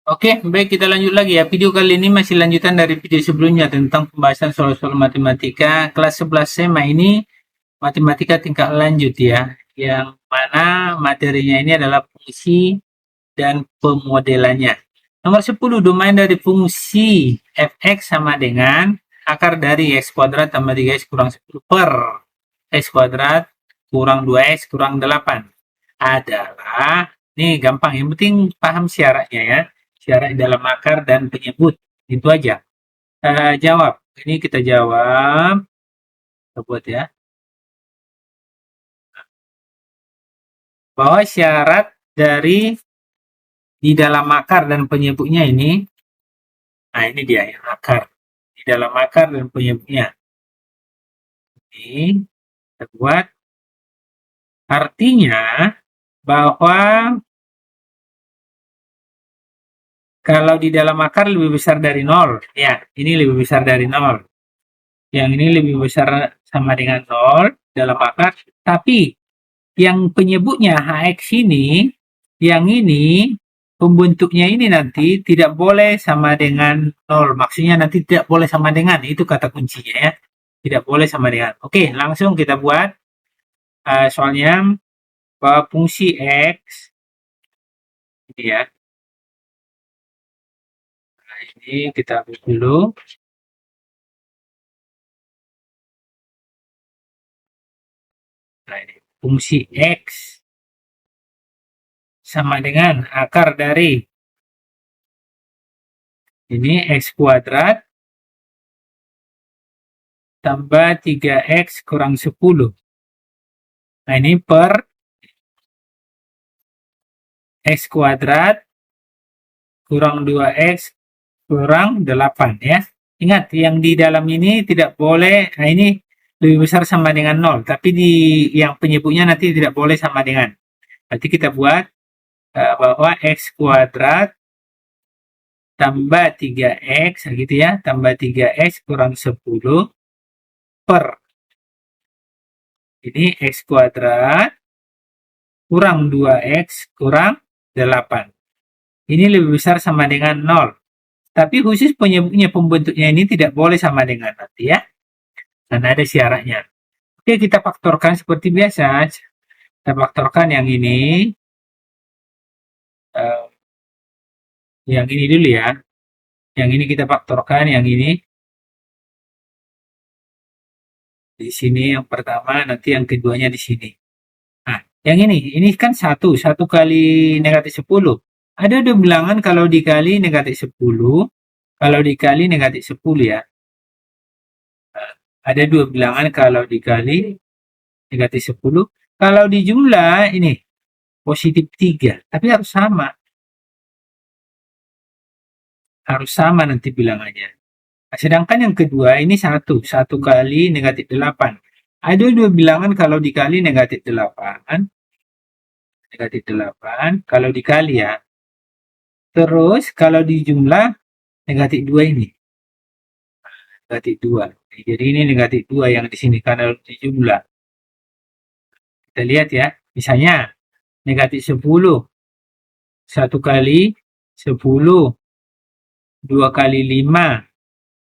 Oke, baik kita lanjut lagi ya. Video kali ini masih lanjutan dari video sebelumnya tentang pembahasan soal-soal matematika kelas 11 SMA ini matematika tingkat lanjut ya. Yang mana materinya ini adalah fungsi dan pemodelannya. Nomor 10, domain dari fungsi fx sama dengan akar dari x kuadrat tambah 3x kurang 10 per x kuadrat kurang 2x kurang 8 adalah, nih gampang, yang penting paham syaratnya ya, syarat dalam akar dan penyebut, itu aja. Jawab, ini kita jawab, kita buat ya, bahwa syarat dari di dalam akar dan penyebutnya ini, nah ini dia yang akar, di dalam akar dan penyebutnya, ini kita buat, artinya bahwa kalau di dalam akar lebih besar dari 0, ya, ini lebih besar dari 0. Yang ini lebih besar sama dengan 0 dalam akar, tapi yang penyebutnya HX ini, yang ini, pembentuknya ini nanti tidak boleh sama dengan 0. Maksudnya nanti tidak boleh sama dengan, itu kata kuncinya ya. Tidak boleh sama dengan. Oke, langsung kita buat soalnya bahwa fungsi X, ini ya, ini kita hapus dulu. Nah, ini fungsi X sama dengan akar dari ini X kuadrat tambah 3X kurang 10. Nah, ini per X kuadrat kurang 2X kurang 8 ya. Ingat, yang di dalam ini tidak boleh, nah ini lebih besar sama dengan 0, tapi di yang penyebutnya nanti tidak boleh sama dengan. Berarti kita buat bahwa X kuadrat tambah 3X, gitu ya, tambah 3X kurang 10 per ini X kuadrat kurang 2X kurang 8. Ini lebih besar sama dengan 0. Tapi khusus penyebutnya, pembentuknya ini tidak boleh sama dengan nanti ya. Dan ada syaratnya. Oke, kita faktorkan seperti biasa. Kita faktorkan eh, yang ini dulu ya. Yang ini kita faktorkan, yang ini di sini yang pertama, nanti yang keduanya di sini. Nah, yang ini kan satu kali negatif 10. Ada dua bilangan kalau dikali negatif 10, kalau dikali negatif 10 ya. Ada dua bilangan kalau dikali negatif 10. Kalau dijumlah ini positif 3, tapi harus sama. Harus sama nanti bilangannya. Nah, sedangkan yang kedua ini satu kali negatif 8. Ada dua bilangan kalau dikali negatif 8 kalau dikali ya. Terus kalau dijumlah negatif 2 ini, negatif 2. Jadi ini negatif 2 yang di sini karena dijumlah. Kita lihat ya, misalnya negatif 10, 1 kali 10, 2 kali 5.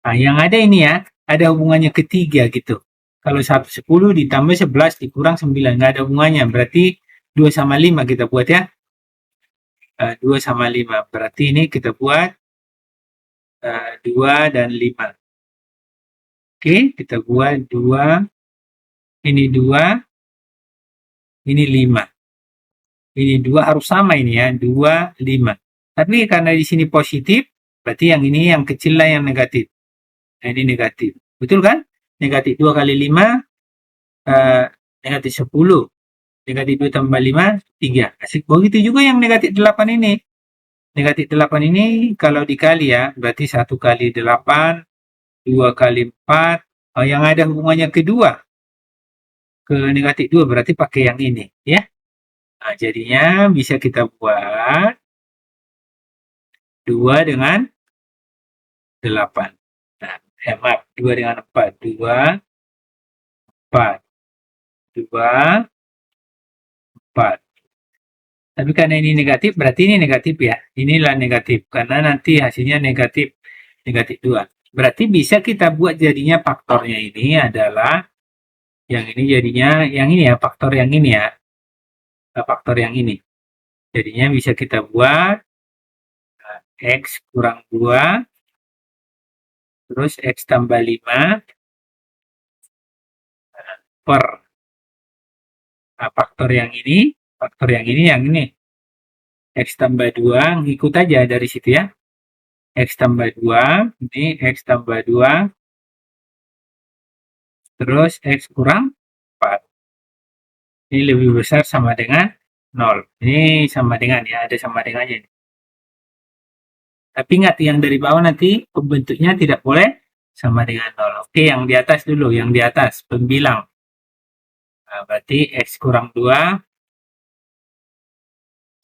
Nah, yang ada ini ya, ada hubungannya ketiga gitu. Kalau 10 ditambah 11 dikurang 9, nggak ada hubungannya. Berarti 2 sama 5 kita buat ya. 2 sama 5. Berarti ini kita buat 2 dan 5. Oke, kita buat 2, ini 2, ini 5. Ini 2 harus sama ini ya, 2, 5. Tapi karena di sini positif, berarti yang ini yang kecil lah yang negatif. Nah, ini negatif. Betul kan? Negatif 2 kali 5, eh, negatif 10. Negatif 2 tambah 5, 3. Asik. Begitu juga yang negatif 8 ini. Negatif 8 ini kalau dikali ya, berarti 1 kali 8, 2 kali 4. Oh, yang ada hubungannya kedua ke negatif 2 berarti pakai yang ini ya. Nah, jadinya bisa kita buat 2 dengan 8. Nah, maaf, 2 dengan 4. 2, 4. 2, 4. Tapi karena ini negatif, berarti ini negatif ya. Inilah negatif, karena nanti hasilnya negatif, negatif 2. Berarti bisa kita buat jadinya faktornya ini adalah, yang ini jadinya, yang ini ya, faktor yang ini ya. Faktor yang ini. Jadinya bisa kita buat X kurang 2, terus X tambah 5 per faktor yang ini, X tambah 2, ngikut aja dari situ ya. X tambah 2, ini X tambah 2, terus X kurang 4. Ini lebih besar sama dengan 0. Ini sama dengan ya, ada sama dengannya. Tapi ingat, yang dari bawah nanti pembentuknya tidak boleh sama dengan 0. Oke, yang di atas dulu, yang di atas, pembilang. Nah, berarti X kurang 2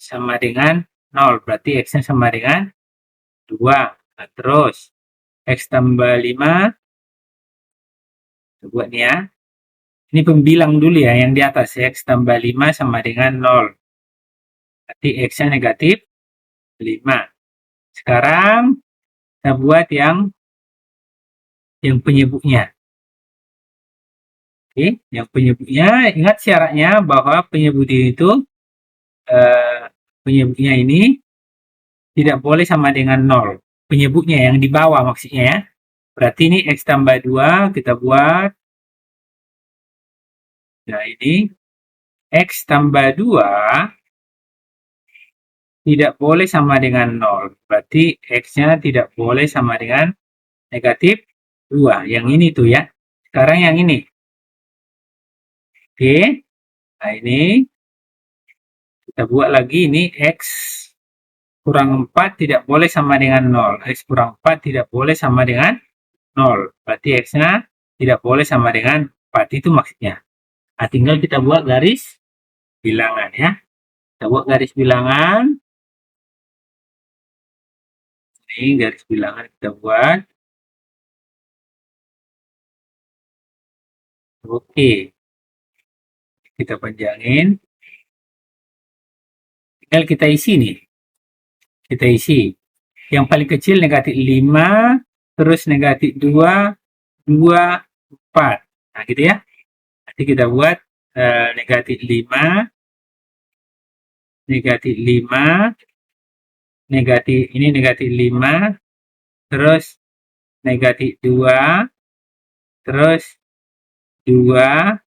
sama dengan 0. Berarti X-nya sama dengan 2. Nah, terus X tambah 5, buat nih ya. Ini pembilang dulu ya, yang di atas. X tambah 5 sama dengan 0. Berarti X-nya negatif 5. Sekarang kita buat yang penyebutnya. Oke, yang penyebutnya, ingat syaratnya bahwa penyebut itu penyebutnya ini tidak boleh sama dengan 0. Penyebutnya yang di bawah maksudnya ya. Berarti ini X tambah 2 kita buat. Nah, ini X tambah 2 tidak boleh sama dengan 0. Berarti X-nya tidak boleh sama dengan negatif 2. Yang ini tuh ya. Sekarang yang ini. Oke. Nah, ini kita buat lagi, ini X kurang 4 tidak boleh sama dengan 0. X kurang 4 tidak boleh sama dengan 0. Berarti X-nya tidak boleh sama dengan 4. Itu maksudnya. Nah, tinggal kita buat garis bilangan ya. Kita buat garis bilangan. Ini garis bilangan kita buat. Oke. Kita panjangin. Tinggal kita isi nih. Kita isi. Yang paling kecil negatif 5, terus negatif 2, 2, 4. Nah, gitu ya. Nanti kita buat negatif 5, negatif 5, negatif, ini negatif 5, terus negatif 2, terus 2,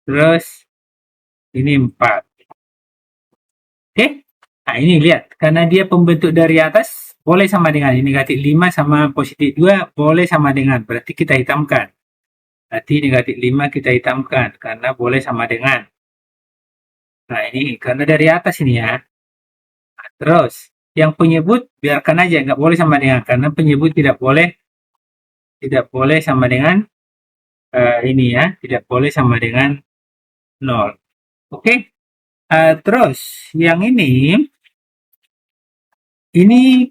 terus ini 4. Oke. Nah, ini lihat, karena dia pembentuk dari atas boleh sama dengan ini, negatif 5 sama positif 2 boleh sama dengan, berarti kita hitamkan. Berarti negatif 5 kita hitamkan karena boleh sama dengan. Nah, ini karena dari atas ini ya. Nah, terus yang penyebut biarkan aja, nggak boleh sama dengan, karena penyebut tidak boleh sama dengan ini ya, tidak boleh sama dengan 0. Oke. Terus yang ini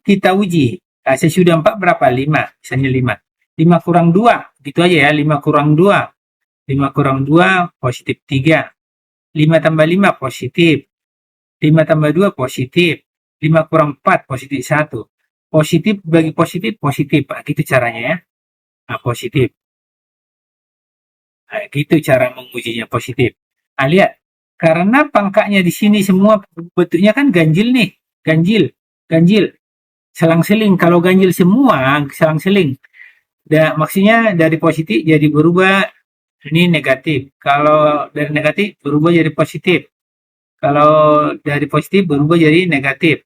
kita uji. Nah, sesudah 4 berapa? 5. Misalnya 5. 5 kurang 2. Gitu aja ya. 5 kurang 2. 5 kurang 2 positif 3. 5 tambah 5 positif. 5 tambah 2 positif. 5 kurang 4 positif 1. Positif bagi positif, positif. Nah, gitu caranya ya. Nah, positif. Nah, gitu cara mengujinya positif. Nah, lihat. Karena pangkanya di sini semua bentuknya kan ganjil nih. Ganjil. Ganjil. Selang-seling. Kalau ganjil semua, selang-seling. Maksudnya dari positif jadi berubah, ini negatif. Kalau dari negatif berubah jadi positif. Kalau dari positif berubah jadi negatif.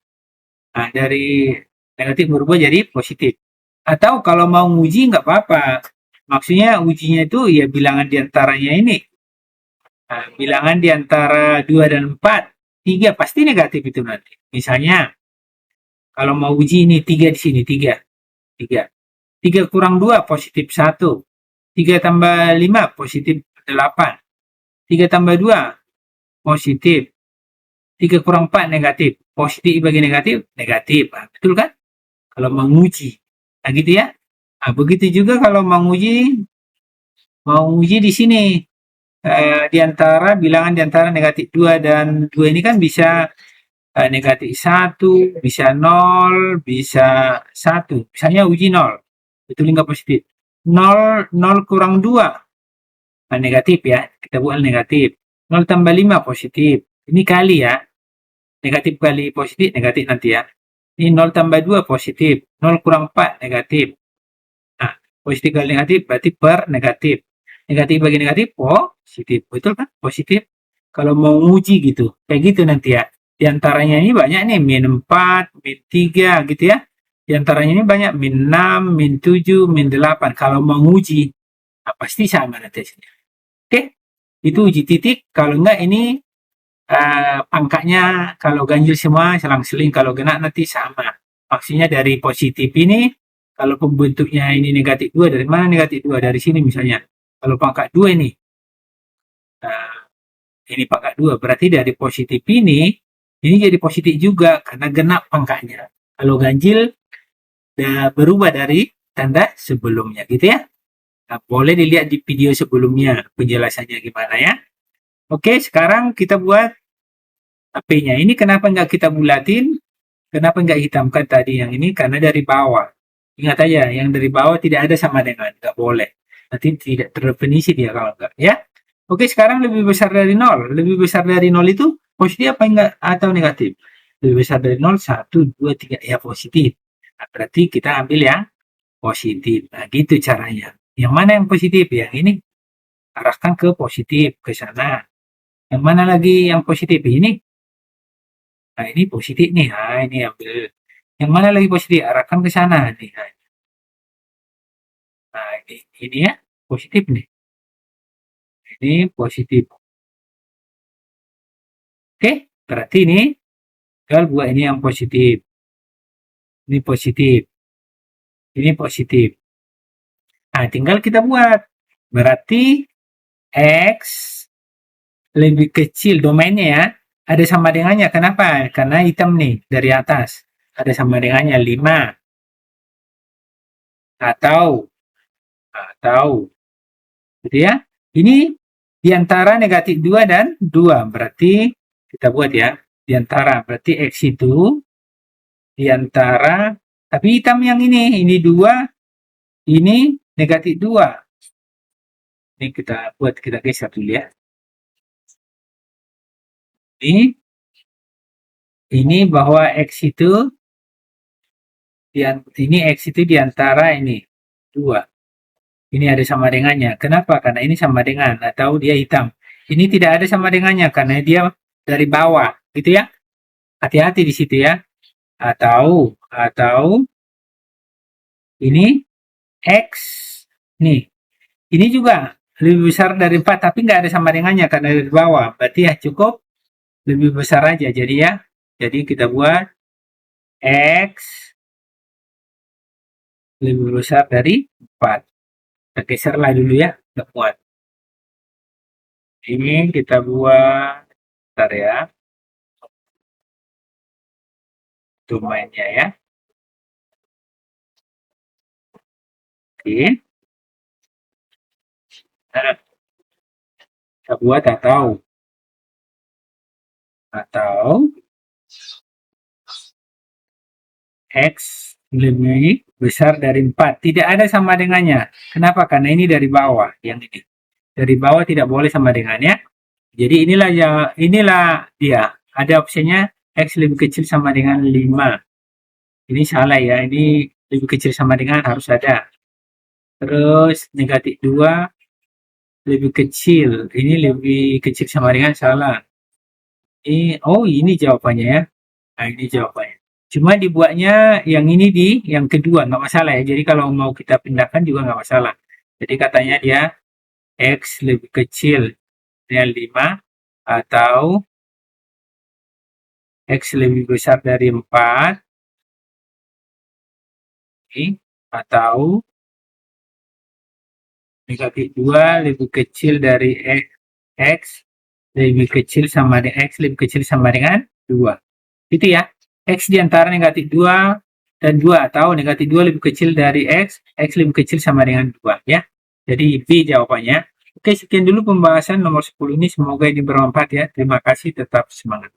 Nah, dari negatif berubah jadi positif. Atau kalau mau uji nggak apa-apa. Maksudnya ujinya itu ya bilangan diantaranya ini. Nah, bilangan diantara 2 dan 4. 3 pasti negatif itu nanti. Misalnya, kalau mau uji ini 3 di sini, 3. 3. 3 kurang 2 positif 1. 3 tambah 5 positif 8. 3 tambah 2 positif. 3 kurang 4 negatif. Positif bagi negatif, negatif. Nah, betul kan? Kalau menguji. Nah, gitu ya. Nah, begitu juga kalau menguji di sini. di antara bilangan di antara negatif 2 dan 2 ini kan bisa negatif 1, bisa 0, bisa 1. Misalnya uji 0, betul nggak positif? 0 kurang 2, negatif ya, kita buat negatif. 0 tambah 5 positif. Ini kali ya, negatif kali positif, negatif nanti ya. Ini 0 tambah 2 positif, 0 kurang 4 negatif. Nah, positif kali negatif berarti per negatif. Negatif bagi negatif positif, betul kan? Positif. Kalau mau nguji gitu, kayak gitu nanti ya. Di antaranya ini banyak nih, min 4, min 3 gitu ya. Di antaranya ini banyak min 6, min 7, min 8. Kalau mau nguji, nah, pasti sama nanti hasilnya. Oke, itu uji titik. Kalau enggak ini angkanya kalau ganjil semua selang-seling, kalau genap nanti sama. Maksudnya dari positif ini, kalau pembentuknya ini negatif 2, dari mana negatif 2? Dari sini misalnya. Kalau pangkat 2 ini pangkat 2, berarti dari positif ini jadi positif juga karena genap pangkatnya. Kalau ganjil berubah dari tanda sebelumnya gitu ya. Nah, boleh dilihat di video sebelumnya penjelasannya gimana ya. Oke, sekarang kita buat HP-nya. Ini kenapa nggak kita bulatin? Kenapa nggak hitamkan tadi yang ini? Karena dari bawah. Ingat aja, yang dari bawah tidak ada sama dengan. Nggak boleh. Nanti tidak terdefinisi dia kalau nggak. Ya. Oke, sekarang lebih besar dari 0. Lebih besar dari 0 itu positif apa enggak atau negatif? Lebih besar dari 0, 1, 2, 3. Ya, positif. Nah, berarti kita ambil yang positif. Nah, gitu caranya. Yang mana yang positif? Yang ini arahkan ke positif, ke sana. Yang mana lagi yang positif? Ini. Nah, ini positif nih. Nah, ini ambil. Yang mana lagi positif? Arahkan ke sana nih. Nah, ini ya, positif nih. Ini positif. Oke, berarti ini tinggal buat ini yang positif. Ini positif. Ini positif. Nah, tinggal kita buat. Berarti X lebih kecil domainnya ya. Ada sama dengannya. Kenapa? Karena hitam nih dari atas. Ada sama dengannya 5. Atau gitu ya. Ini diantara negatif 2 dan 2. Berarti kita buat ya. Diantara. Berarti X itu diantara. Tapi hitam yang ini 2. Ini negatif 2. Ini kita buat, kita geser dulu ya. Ini bahwa X itu X itu diantara ini 2. Ini ada sama dengannya. Kenapa? Karena ini sama dengan atau dia hitam. Ini tidak ada sama dengannya karena dia dari bawah, gitu ya. Hati-hati di situ ya. Atau ini X nih. Ini juga lebih besar dari 4 tapi nggak ada sama dengannya karena dari bawah. Berarti ya cukup lebih besar aja. Jadi ya. Jadi kita buat X lebih besar dari 4. Kita geserlah dulu ya. Nggak muat. Ini kita buat. Bentar ya. Domainnya ya. Oke. Nah, kita buat atau X lebih besar dari 4. Tidak ada sama dengannya. Kenapa? Karena ini dari bawah. Yang ini. Dari bawah tidak boleh sama dengannya. Jadi inilah dia. Ada opsinya X lebih kecil sama dengan 5. Ini salah ya. Ini lebih kecil sama dengan harus ada. Terus negatif 2 lebih kecil. Ini lebih kecil sama dengan salah. Ini jawabannya ya. Nah, ini jawabannya. Cuma dibuatnya yang ini yang kedua, nggak masalah ya. Jadi kalau mau kita pindahkan juga nggak masalah. Jadi katanya dia X lebih kecil dengan 5 atau X lebih besar dari 4 atau negatif 2 lebih kecil dari X lebih kecil sama dengan X lebih kecil sama dengan 2. Itu ya. X diantara negatif 2 dan 2 atau negatif 2 lebih kecil dari X lebih kecil sama dengan 2 ya. Jadi B jawabannya. Oke, sekian dulu pembahasan nomor 10 ini. Semoga ini bermanfaat ya. Terima kasih, tetap semangat.